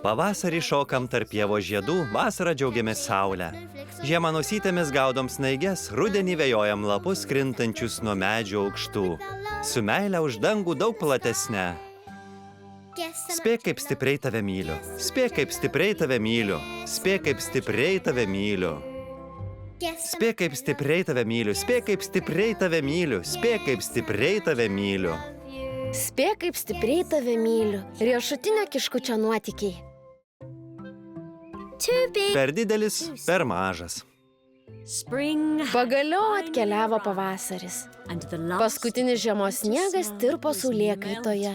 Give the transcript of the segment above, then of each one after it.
Pavasarį šokam tarp pievos žiedų, vasarą džiaugiamės saulę. Žiemą nosytėmis gaudom snaiges, rudenį vejojam lapus krintančius nuo medžių aukštų. Su meile už dangų daug platesnė. Spėk, kaip stipriai tave myliu. Spėk, kaip stipriai tave myliu. Spėk, kaip stipriai tave myliu. Spėk, kaip stipriai tave myliu. Spėk, kaip stipriai tave myliu. Spėk, kaip stipriai tave myliu. Spėk, kaip stipriai tave myliu. Riešutinio kiškučio nuotykiai. Per didelis, per mažas. Pagaliau atkeliavo pavasaris. Paskutinis žiemos sniegas tirpo saulėkaitoje.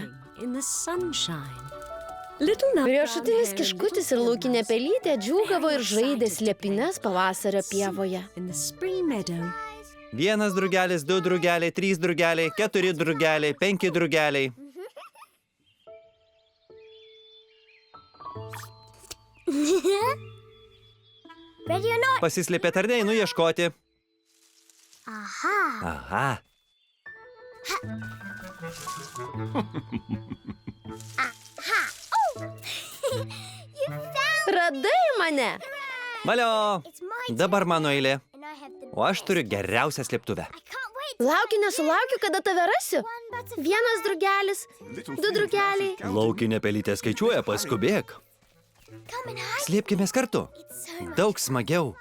Riešutinis kiškutis ir laukinė pelytė džiūgavo ir žaidė slėpynes pavasario pievoje. 1 drugelis, 2 drugeliai, 3 drugeliai, 4 drugeliai, 5 drugeliai. Pasislėpėt ar ne, einu ieškoti. Aha. Radai mane? Valio, dabar mano eilė. O aš turiu geriausią slėptuvę. Laukiu, nesulaukiu, kada tave rasiu. 1 drugelis, 2 drugeliai. Laukinė pelytė skaičiuoja, paskubėk. Slėpkimės kartu. Daug smagiau.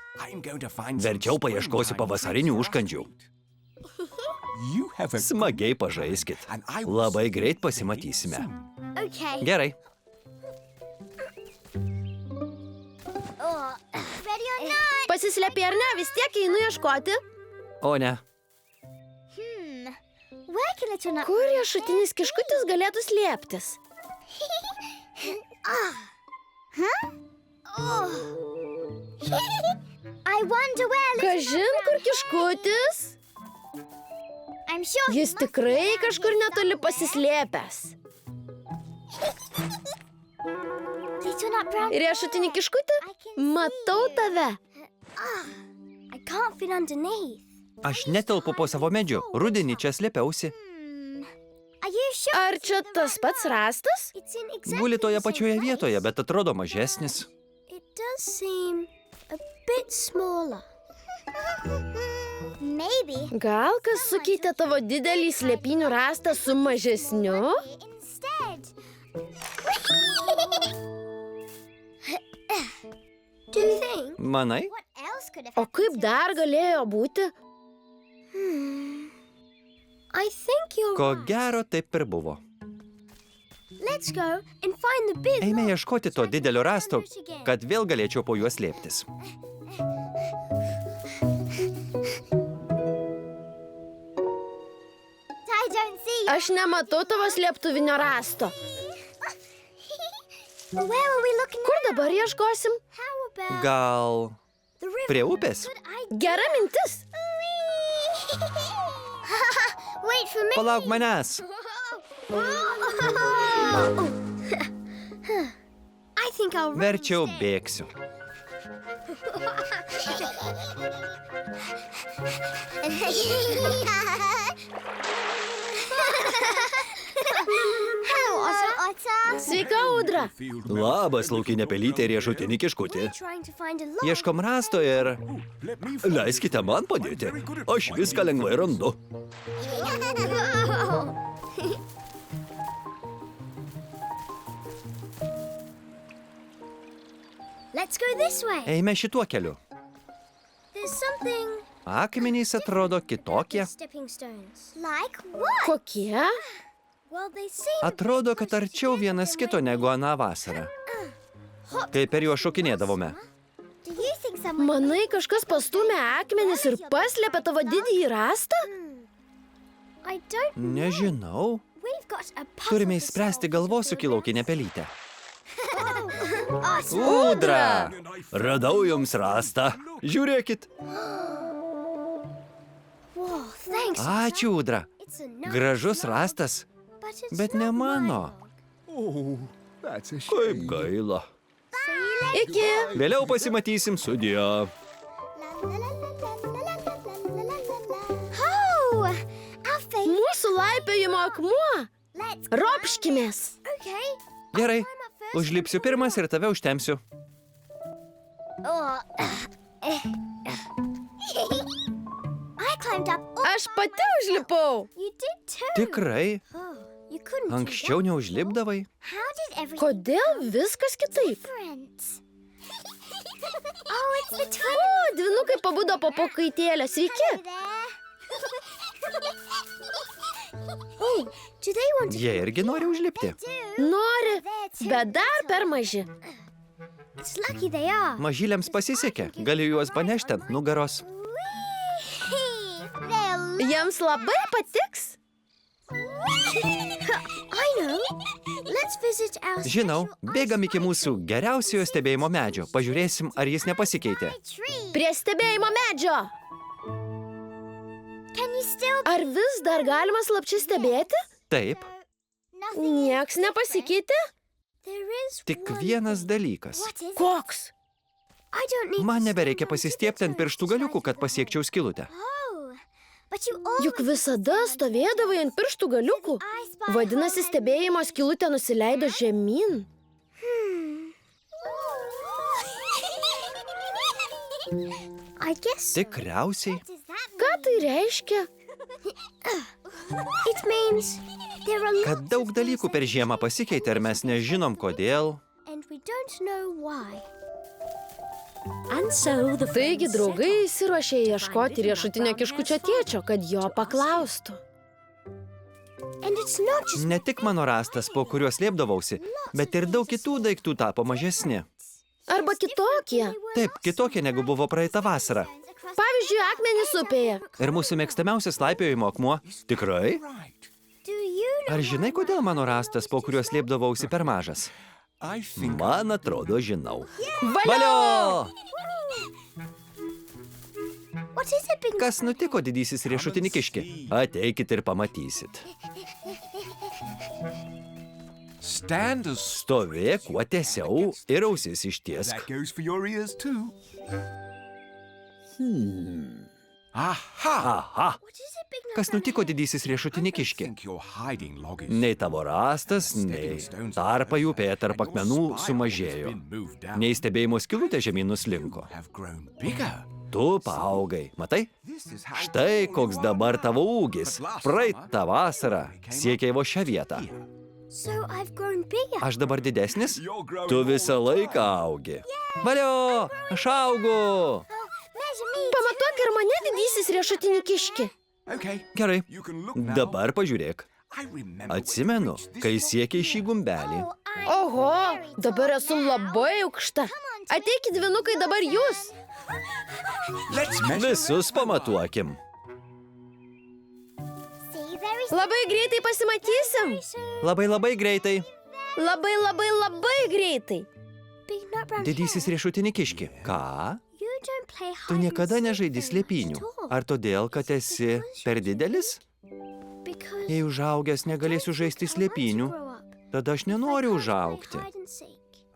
Verčiau paieškosiu pavasarinių užkandžių. Smagiai pažaiskit. Labai greit pasimatysime. Gerai. Pasislėpė ar ne, vis tiek einu ieškoti. O ne. Kur riešutinis kiškutis galėtų slėptis? Kažin, kur kiškutis? Jis tikrai kažkur netoli pasislėpęs. Riešutinį kiškutį? Matau tave. Aš netelpu po savo medžiu. Rudenį čia slėpiausi. Ar čia tas pats rąstas? Guli toje pačioje vietoje, bet atrodo mažesnis. Gal kas sukeitė tavo didelį slėpynių rąstą su mažesniu? Manai? O kaip dar galėjo būti? Ko gero taip ir buvo. Eime ieškoti to didelio rąsto, kad vėl galėčiau po juos slėptis. Aš nematau tavo slėptuvinio rąsto. Kur dabar ieškosim? Gal prie upės? Gera mintis. Palauk manęs. Verčiau bėgsiu. Sveika, Audra. Labas, laukinė pelytė ir riešutinį kiškutį. Ieškom rąsto ir... Leiskite man padėti. Aš viską lengvai randu. Eime šituo keliu. Akmenys atrodo kitokie. Kokie? Atrodo, kad arčiau vienas kito negu aną vasarą. Kai per juos šokinėdavome. Manai, kažkas pastūmė akmenis ir paslėpė tavo didįjį rąstą? Nežinau. Turime įspręsti galvosūkį, laukinė pelytė. Ūdra! Radau jums rąstą. Žiūrėkit. Ačiū, Ūdra. Gražus rąstas, bet ne mano. Kaip gaila. Iki. Vėliau pasimatysim, sudie. Mūsų laipiojimo akmuo. Ropškimės. Gerai, užlipsiu pirmas ir tave užtemsiu. Aš pati užlipau. Tikrai, anksčiau neužlipdavai? Kodėl viskas kitaip? O, dvynukai pabudo po pakaitėlę. Sveiki. Jie irgi nori užlipti. Nori, bet dar per maži. Mažyliams pasisekė, galiu juos panešti ant nugaros. Jiems labai patiks. Žinau, bėgam iki mūsų geriausiojo stebėjimo medžio. Pažiūrėsim, ar jis nepasikeitė. Prie stebėjimo medžio. Ar vis dar galima slapčiai stebėti? Taip, Nieks nepasikeitė? tik vienas dalykas. Koks? Man nebereikia pasistiepti ant pirštų galiukų, kad pasiekčiau skylutę. Juk visada stovėdavai ant pirštų galiukų. Vadinasi, stebėjimo skylutė nusileido žemyn. Tikriausiai. Ką tai reiškia? Kad daug dalykų per žiemą pasikeitė ir mes nežinom kodėl. Taigi draugai įsiruošė ieškoti riešutinio kiškučio tėčio, kad jo paklaustų. Ne tik mano rastas, po kuriuo slėpdavausi, bet ir daug kitų daiktų tapo mažesni. Arba kitokie. Taip, kitokie negu buvo praeitą vasarą. Pavyzdžiui, akmenys upėje. Ir mūsų mėgstamiausias laipiojimo akmuo. Tikrai? Ar žinai, kodėl mano rastas, po kuriuo slėpdavausi, per mažas? Man atrodo, žinau. Valio! Kas nutiko, didysis riešutinį kiškį? Ateikit ir pamatysit. Stovėk kuo tiesiau ir ausis ištiesk. Aha! Kas nutiko, didysis riešutinį kiškį? Nei tavo rastas, nei tarpai upėje tarp akmenų sumažėjo. Nei stebėjimo skylutė žemyn nuslinko. Tu paaugai, matai? Štai koks dabar tavo ūgis. Praeitą vasarą siekiai vo šią vietą. Aš dabar didesnis? Tu visą laiką augi. Valio, aš augu. Pamatuok ir mane, didysis riešutinį kiškį. Gerai, dabar pažiūrėk. Atsimenu, kai siekiai šį gumbelį. Oho, dabar esu labai aukšta. Ateikit, dvynukai, dabar jūs. Visus pamatuokim. Labai greitai pasimatysim. Labai greitai. Labai greitai. Didysis riešutinį kiškį. Ką? Tu niekada nežaidi slėpynių. Ar todėl, kad esi per didelis? Jei užaugęs negalėsiu žaisti slėpynių, tada aš nenoriu užaugti.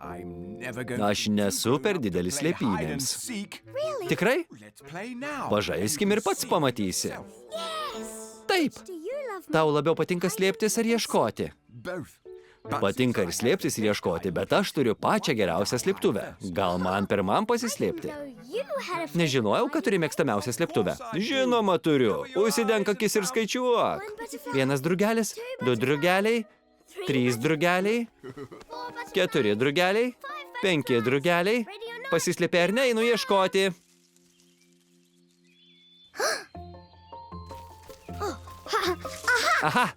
Aš nesu per didelis slėpynėms. Tikrai? Pažaiskim ir pats pamatysi. Taip. Tau labiau patinka slėptis ar ieškoti? Patinka ir slėptis ir ieškoti, bet aš turiu pačią geriausią slėptuvę. Gal man pirmam pasislėpti? Nežinojau, kad turi mėgstamiausią slėptuvę. Žinoma, turiu. Užsidenk akis ir skaičiuok. 1 drugelis, 2 drugeliai, 3 drugeliai, 4 drugeliai, 5 drugeliai. Pasislėpė ar ne, einu ieškoti. Aha!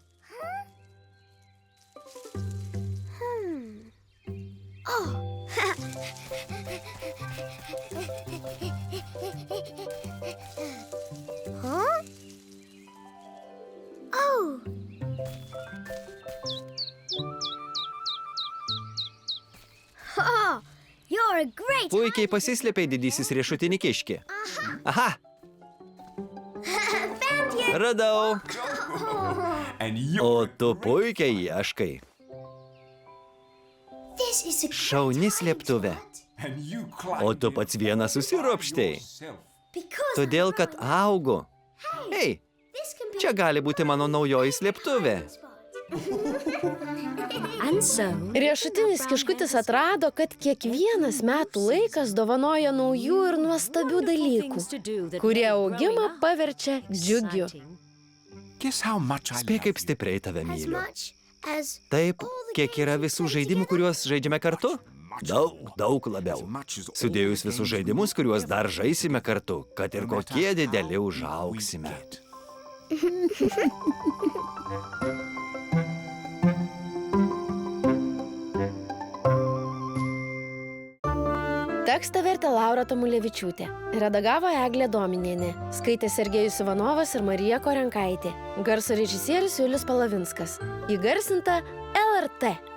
Puikiai pasislėpė didysis riešutinį kiškį. Aha! Radau. O tu puikiai ieškai. Šauni slėptuvė. O tu pats vienas susiropštei. Todėl, kad augu. Ei, čia gali būti mano naujoji slėptuvė. Riešutinis kiškutis atrado, kad kiekvienas metų laikas dovanoja naujų ir nuostabių dalykų, kurie augimą paverčia džiugiu. Spėk, kaip stipriai tave myliu. Taip, kiek yra visų žaidimų, kuriuos žaidžiame kartu? Daug labiau. Sudėjus visus žaidimus, kuriuos dar žaisime kartu, kad ir kokie dideli užaugsime. Tekstą vertė Laura Tamulevičiūtė. Redagavo Eglė Dominienė. Skaitė Sergejus Ivanovas ir Marija Korenkaitė. Garso režisierius Julius Palavinskas. Įgarsinta LRT.